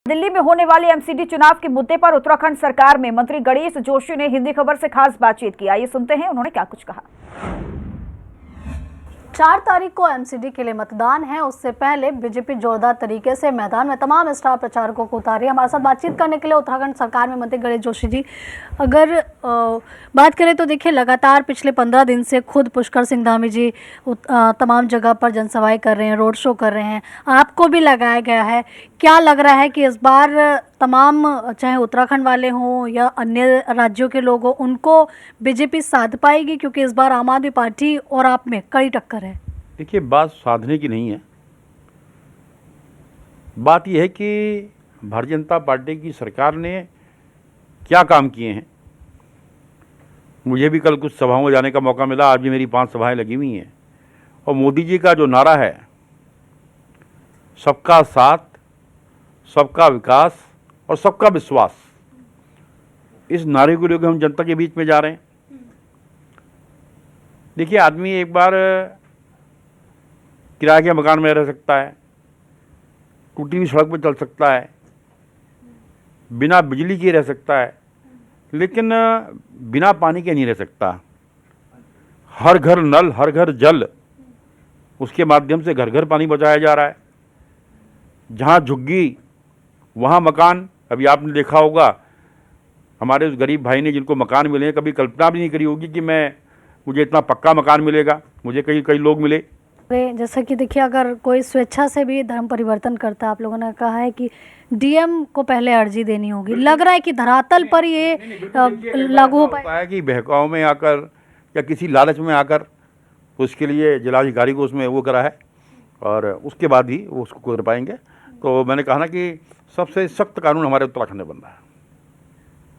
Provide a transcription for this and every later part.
दिल्ली में होने वाले एमसीडी चुनाव के मुद्दे पर उत्तराखंड सरकार में मंत्री गणेश जोशी ने हिंदी खबर से खास बातचीत की। आइए सुनते हैं उन्होंने क्या कुछ कहा। 4 तारीख को एमसीडी के लिए मतदान है। उससे पहले बीजेपी जोरदार तरीके से मैदान में तमाम स्टार प्रचारकों को उतारी। हमारे साथ बातचीत करने के लिए उत्तराखंड सरकार में मंत्री गणेश जोशी जी, अगर बात करें तो देखिए लगातार पिछले 15 दिन से खुद पुष्कर सिंह धामी जी तमाम जगह पर जनसभाएं कर रहे हैं, रोड शो कर रहे हैं, आपको भी लगाया गया है। क्या लग रहा है कि इस बार तमाम चाहे उत्तराखंड वाले हों या अन्य राज्यों के लोग हों, उनको बीजेपी साध पाएगी? क्योंकि इस बार आम आदमी पार्टी और आप में कड़ी टक्कर है। देखिए, बात साधने की नहीं है। बात यह है कि भारतीय जनता पार्टी की सरकार ने क्या काम किए हैं। मुझे भी कल कुछ सभाओं में जाने का मौका मिला, आज भी मेरी 5 सभाएं लगी हुई हैं। और मोदी जी का जो नारा है, सबका साथ, सबका विकास और सबका विश्वास, इस नारे को लेकर हम जनता के बीच में जा रहे हैं। देखिए, आदमी एक बार किराए के मकान में रह सकता है, टूटी हुई सड़क पर चल सकता है, बिना बिजली के रह सकता है, लेकिन बिना पानी के नहीं रह सकता। हर घर नल, हर घर जल, उसके माध्यम से घर घर पानी पहुंचाया जा रहा है। जहाँ झुग्गी वहाँ मकान। अभी आपने देखा होगा, हमारे उस गरीब भाई ने जिनको मकान मिले हैं, कभी कल्पना भी नहीं करी होगी कि मुझे इतना पक्का मकान मिलेगा। मुझे कई लोग मिले। जैसा कि देखिए, अगर कोई स्वेच्छा से भी धर्म परिवर्तन करता है, आप लोगों ने कहा है कि डीएम को पहले अर्जी देनी होगी। लग रहा है कि धरातल पर ये लागू हो पाए कि बहकाव में आकर या किसी लालच में आकर, तो उसके लिए जिलाधिकारी को उसमें वो करा है और उसके बाद ही वो उसको कर पाएंगे। तो मैंने कहा ना कि सबसे सख्त कानून हमारे उत्तराखंड में बन रहा है।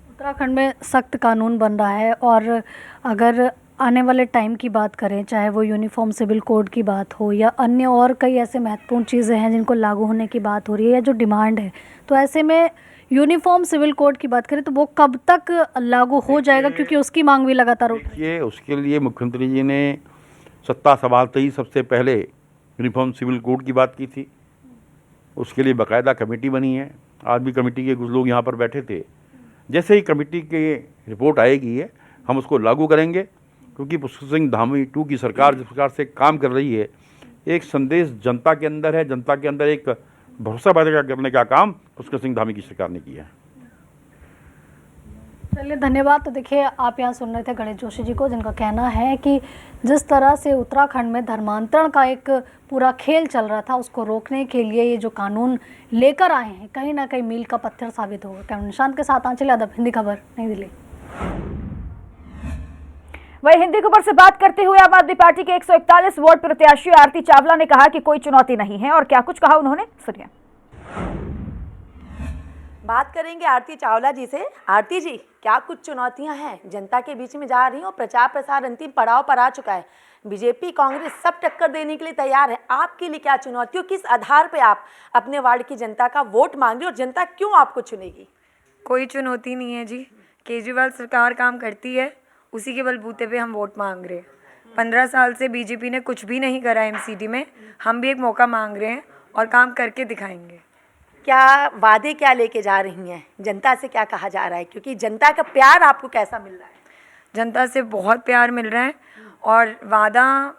उत्तराखंड में सख्त कानून बन रहा है। और अगर आने वाले टाइम की बात करें, चाहे वो यूनिफॉर्म सिविल कोड की बात हो या अन्य और कई ऐसे महत्वपूर्ण चीज़ें हैं जिनको लागू होने की बात हो रही है या जो डिमांड है, तो ऐसे में यूनिफॉर्म सिविल कोड की बात करें तो वो कब तक लागू हो जाएगा? क्योंकि उसकी मांग भी लगातार उठ रही है। उसके लिए मुख्यमंत्री जी ने सत्ता संभालते ही सबसे पहले यूनिफॉर्म सिविल कोड की बात की थी। उसके लिए बाकायदा कमेटी बनी है। आज भी कमेटी के कुछ लोग यहाँ पर बैठे थे। जैसे ही कमेटी की रिपोर्ट आएगी है, हम उसको लागू करेंगे। क्योंकि पुष्कर सिंह धामी 2 की सरकार जिस प्रकार से काम कर रही है, एक संदेश जनता के अंदर है, जनता के अंदर एक भरोसा पैदा करने का काम पुष्कर सिंह धामी की सरकार ने किया है। चलिए, धन्यवाद। तो देखिए, आप यहाँ सुन रहे थे गणेश जोशी जी को, जिनका कहना है कि जिस तरह से उत्तराखंड में धर्मांतरण का एक पूरा खेल चल रहा था, उसको रोकने के लिए ये जो कानून लेकर आए हैं, कहीं ना कहीं मील का पत्थर साबित होगा। कैमरा निशांत के साथ आंचल यादव, हिंदी खबर, नई दिल्ली। वही हिंदी खबर से बात करते हुए आम आदमी पार्टी के 141 वार्ड प्रत्याशी आरती चावला ने कहा कि कोई चुनौती नहीं है। और क्या कुछ कहा उन्होंने, सुनिए। बात करेंगे आरती चावला जी से। आरती जी, क्या कुछ चुनौतियां हैं? जनता के बीच में जा रही हो, प्रचार प्रसार अंतिम पड़ाव पर आ चुका है, बीजेपी कांग्रेस सब टक्कर देने के लिए तैयार है। आपके लिए क्या चुनौतियों, किस आधार पे आप अपने वार्ड की जनता का वोट मांग रहे हो और जनता क्यों आपको चुनेगी? कोई चुनौती नहीं है जी। केजरीवाल सरकार काम करती है, उसी के बलबूते पे हम वोट मांग रहे हैं। 15 साल से बीजेपी ने कुछ भी नहीं करा एमसीडी में। हम भी एक मौका मांग रहे हैं और काम करके दिखाएंगे। क्या वादे क्या लेके जा रही हैं? जनता से क्या कहा जा रहा है? क्योंकि जनता का प्यार आपको कैसा मिल रहा है? जनता से बहुत प्यार मिल रहा है और वादा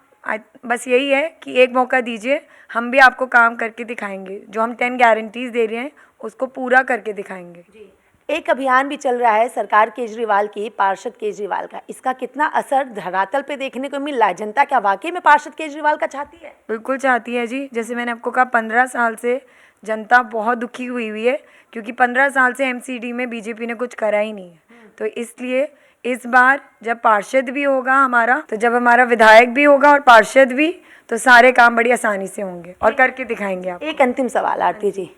बस यही है कि एक मौका दीजिए, हम भी आपको काम करके दिखाएंगे। जो हम 10 गारंटीज दे रहे हैं उसको पूरा करके दिखाएंगे। एक अभियान भी चल रहा है सरकार केजरीवाल की, पार्षद केजरीवाल का। इसका कितना असर धरातल पे देखने को मिल रहा है? जनता क्या वाकई में पार्षद केजरीवाल का चाहती है? बिल्कुल चाहती है जी। जैसे मैंने आपको कहा, 15 साल से जनता बहुत दुखी हुई है, क्योंकि 15 साल से एमसीडी में बीजेपी ने कुछ करा ही नहीं है। तो इसलिए इस बार जब पार्षद भी होगा हमारा, तो जब हमारा विधायक भी होगा और पार्षद भी, तो सारे काम बड़ी आसानी से होंगे और करके दिखाएंगे आप। एक अंतिम सवाल आरती जी,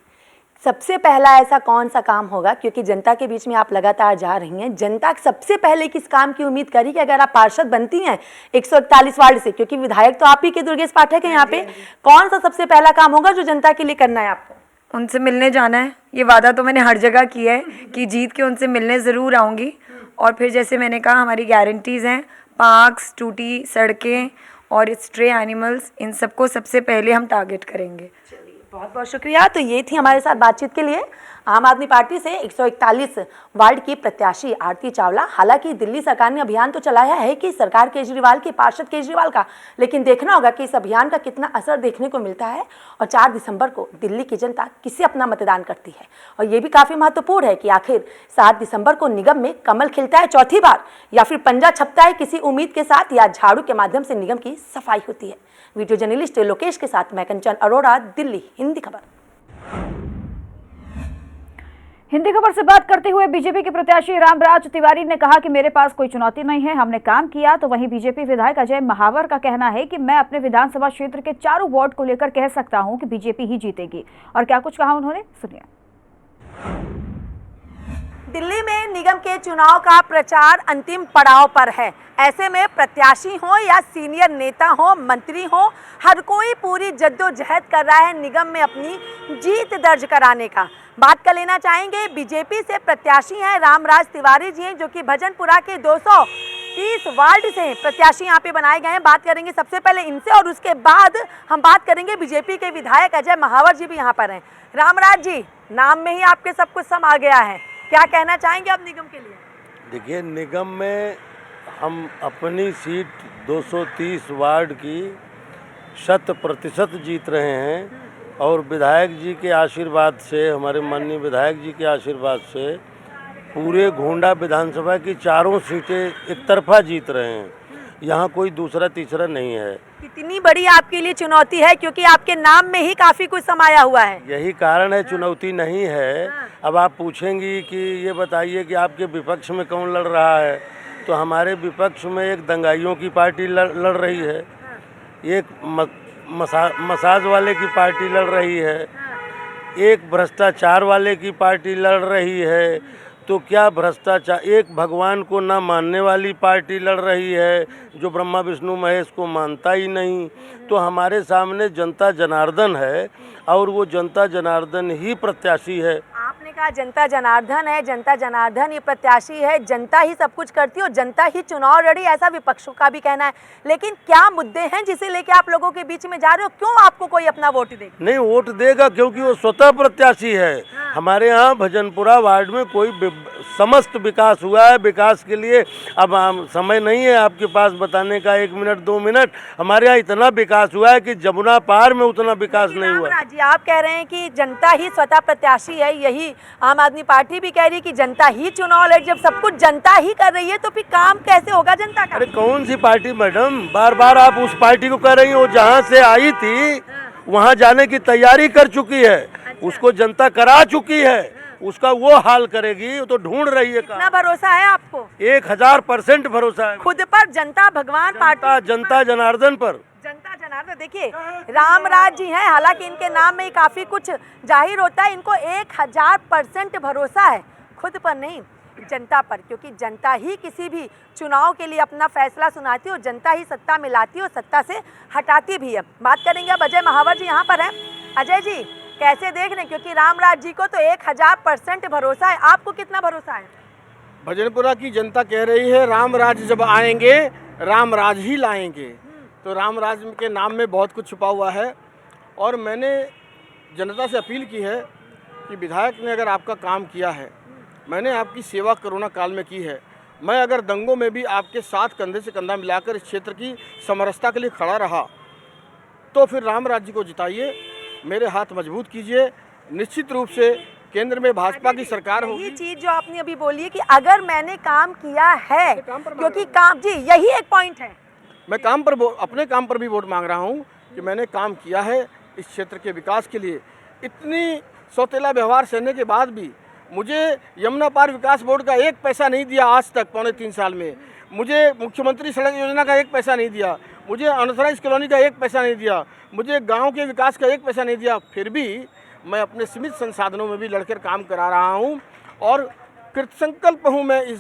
सबसे पहला ऐसा कौन सा काम होगा, क्योंकि जनता के बीच में आप लगातार जा रही हैं, जनता सबसे पहले किस काम की उम्मीद करी कि अगर आप पार्षद बनती हैं 141 वार्ड से, क्योंकि विधायक तो आप ही के दुर्गेश पाठक हैं यहाँ पे, कौन सा सबसे पहला काम होगा जो जनता के लिए करना है आपको? उनसे मिलने जाना है। ये वादा तो मैंने हर जगह किया है कि जीत के उनसे मिलने ज़रूर आऊँगी। और फिर जैसे मैंने कहा, हमारी गारंटीज़ हैं, पार्क्स, टूटी सड़कें और स्ट्रे एनिमल्स, इन सबको सबसे पहले हम टारगेट करेंगे। बहुत बहुत शुक्रिया। तो ये थी हमारे साथ बातचीत के लिए आम आदमी पार्टी से 141 वार्ड की प्रत्याशी आरती चावला। हालांकि दिल्ली सरकार ने अभियान तो चलाया है कि सरकार केजरीवाल की, पार्षद केजरीवाल का, लेकिन देखना होगा कि इस अभियान का कितना असर देखने को मिलता है और 4 दिसंबर को दिल्ली की जनता किसे अपना मतदान करती है। और ये भी काफी महत्वपूर्ण है कि आखिर 7 दिसंबर को निगम में कमल खिलता है चौथी बार, या फिर पंजा छपता है किसी उम्मीद के साथ, या झाड़ू के माध्यम से निगम की सफाई होती है। वीडियो जर्नलिस्ट लोकेश के साथ मैं कंचन अरोड़ा, दिल्ली, हिंदी खबर। हिंदी खबर से बात करते हुए बीजेपी के प्रत्याशी रामराज तिवारी ने कहा कि मेरे पास कोई चुनौती नहीं है, हमने काम किया। तो वहीं बीजेपी विधायक अजय महावर का कहना है कि मैं अपने विधानसभा क्षेत्र के चारों वार्ड को लेकर कह सकता हूं कि बीजेपी ही जीतेगी। और क्या कुछ कहा उन्होंने, सुनिए। दिल्ली में निगम के चुनाव का प्रचार अंतिम पड़ाव पर है। ऐसे में प्रत्याशी हो या सीनियर नेता हो, मंत्री हो, हर कोई पूरी जद्दोजहद कर रहा है निगम में अपनी जीत दर्ज कराने का। बात कर लेना चाहेंगे बीजेपी से प्रत्याशी हैं रामराज तिवारी जी हैं, जो कि भजनपुरा के 230 वार्ड से प्रत्याशी यहाँ पे बनाए गए हैं। बात करेंगे सबसे पहले इनसे और उसके बाद हम बात करेंगे बीजेपी के विधायक अजय महावर जी भी यहाँ पर हैं। रामराज जी, नाम में ही आपके सब कुछ समा गया है, क्या कहना चाहेंगे आप निगम के लिए? देखिए, निगम में हम अपनी सीट 230 वार्ड की 100% जीत रहे हैं और विधायक जी के आशीर्वाद से, हमारे माननीय विधायक जी के आशीर्वाद से पूरे गोंडा विधानसभा की चारों सीटें एक तरफा जीत रहे हैं। यहाँ कोई दूसरा तीसरा नहीं है। कितनी बड़ी आपके लिए चुनौती है, क्योंकि आपके नाम में ही काफी कुछ समाया हुआ है। यही कारण है, चुनौती नहीं है। अब आप पूछेंगी कि ये बताइए कि आपके विपक्ष में कौन लड़ रहा है, तो हमारे विपक्ष में एक दंगाइयों की पार्टी लड़ रही है, एक मसाज वाले की पार्टी लड़ रही है, एक भ्रष्टाचार वाले की पार्टी लड़ रही है। तो क्या भ्रष्टाचार, एक भगवान को ना मानने वाली पार्टी लड़ रही है, जो ब्रह्मा विष्णु महेश को मानता ही नहीं। तो हमारे सामने जनता जनार्दन है और वो जनता जनार्दन ही प्रत्याशी है। आपने कहा जनता जनार्दन है, जनता जनार्दन ये प्रत्याशी है, जनता ही सब कुछ करती है और जनता ही चुनाव लड़ी, ऐसा विपक्षों का भी कहना है। लेकिन क्या मुद्दे हैं जिसे लेके आप लोगों के बीच में जा रहे हो? क्यों आपको कोई अपना वोट देगा? नहीं, वोट देगा क्योंकि वो स्वतः प्रत्याशी है। हमारे यहाँ भजनपुरा वार्ड में कोई समस्त विकास हुआ है। विकास के लिए अब समय नहीं है आपके पास बताने का, 1 मिनट 2 मिनट। हमारे यहाँ इतना विकास हुआ है कि जमुना पार में उतना विकास नहीं हुआ। जी, आप कह रहे हैं कि जनता ही स्वतः प्रत्याशी है, यही आम आदमी पार्टी भी कह रही है कि जनता ही चुनाव लड़। जब सब कुछ जनता ही कर रही है तो फिर काम कैसे होगा जनता का? अरे कौन सी पार्टी मैडम, बार बार आप उस पार्टी को कह रही हो, जहाँ से आई थी वहाँ जाने की तैयारी कर चुकी है। उसको जनता करा चुकी है, उसका वो हाल करेगी, वो तो ढूंढ रही है। कितना भरोसा है आपको? 1000% भरोसा है खुद पर, जनता, भगवान, पार्टी, जनता जनार्दन पर। जनता जनार्दन। देखिए, रामराज जी हैं, हालांकि इनके नाम में ही काफी कुछ जाहिर होता है। इनको 1000% भरोसा है, खुद पर नहीं, जनता पर, क्योंकि जनता ही किसी भी चुनाव के लिए अपना फैसला सुनाती है और जनता ही सत्ता में लाती है और सत्ता से हटाती भी है। बात करेंगे अब अजय महावर जी यहाँ पर हैं। अजय जी, कैसे देख रहे हैं, क्योंकि रामराज जी को तो 1000% भरोसा है, आपको कितना भरोसा है? भजनपुरा की जनता कह रही है रामराज जब आएंगे रामराज ही लाएंगे। तो रामराज के नाम में बहुत कुछ छुपा हुआ है और मैंने जनता से अपील की है कि विधायक ने अगर आपका काम किया है, मैंने आपकी सेवा कोरोना काल में की है, मैं अगर दंगों में भी आपके साथ कंधे से कंधा मिलाकर इस क्षेत्र की समरसता के लिए खड़ा रहा, तो फिर रामराज जी को जिताइए, मेरे हाथ मजबूत कीजिए। निश्चित रूप से केंद्र में भाजपा की सरकार होगी। ये चीज जो आपने अभी बोली है कि अगर मैंने काम किया है, क्योंकि काम, जी यही एक पॉइंट है। मैं काम पर अपने काम पर भी वोट मांग रहा हूं कि मैंने काम किया है इस क्षेत्र के विकास के लिए। इतनी सौतेला व्यवहार सहने के बाद भी मुझे यमुना पार विकास बोर्ड का 1 पैसा नहीं दिया आज तक, पौने 3 साल में। मुझे मुख्यमंत्री सड़क योजना का 1 पैसा नहीं दिया, मुझे अनथराइज कॉलोनी का 1 पैसा नहीं दिया, मुझे गांव के विकास का 1 पैसा नहीं दिया। फिर भी मैं अपने सीमित संसाधनों में भी लड़कर काम करा रहा हूं और कृतसंकल्प हूं मैं इस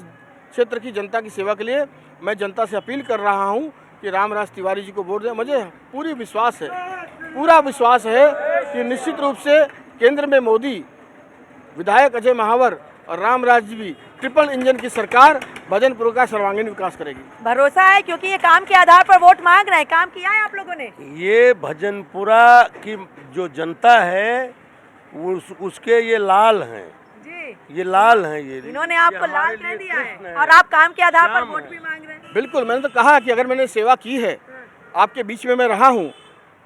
क्षेत्र की जनता की सेवा के लिए। मैं जनता से अपील कर रहा हूं कि रामराज तिवारी जी को वोट दें। मुझे पूरा विश्वास है कि निश्चित रूप से केंद्र में मोदी, विधायक अजय महावर और रामराज जी भी ट्रिपल इंजन की सरकार भजनपुर का सर्वांगीण विकास करेगी। भरोसा है, क्योंकि ये काम के आधार पर वोट मांग रहे हैं। काम किया है आप लोगों ने? ये भजनपुरा की जो जनता है उसके ये लाल हैं, जी, ये लाल हैं। ये इन्होंने आपको हमारे लाल कह लिए दिया कृष्ण है और आप काम के आधार पर श्याम वोट है। भी मांग रहे हैं। बिल्कुल, मैंने तो कहा कि अगर मैंने सेवा की है, आपके बीच में मैं रहा हूँ,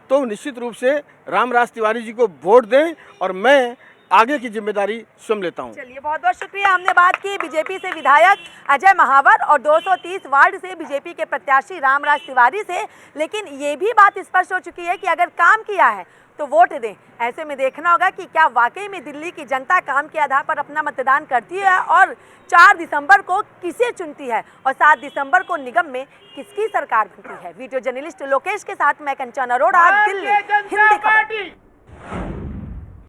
तो निश्चित रूप से रामराज तिवारी जी को वोट दें और मैं आगे की जिम्मेदारी स्वयं लेता हूँ। चलिए, बहुत बहुत शुक्रिया। हमने बात की बीजेपी से विधायक अजय महावर और 230 वार्ड से बीजेपी के प्रत्याशी रामराज तिवारी से, लेकिन ये भी बात स्पष्ट हो चुकी है कि अगर काम किया है तो वोट दें। ऐसे में देखना होगा कि क्या वाकई में दिल्ली की जनता काम के आधार पर अपना मतदान करती है और 4 दिसंबर को किसे चुनती है और 7 दिसंबर को निगम में किसकी सरकार बनती है। वीडियो जर्नलिस्ट लोकेश के साथ मैं कंचन अरोड़ा, दिल्ली, हिंदी खबर।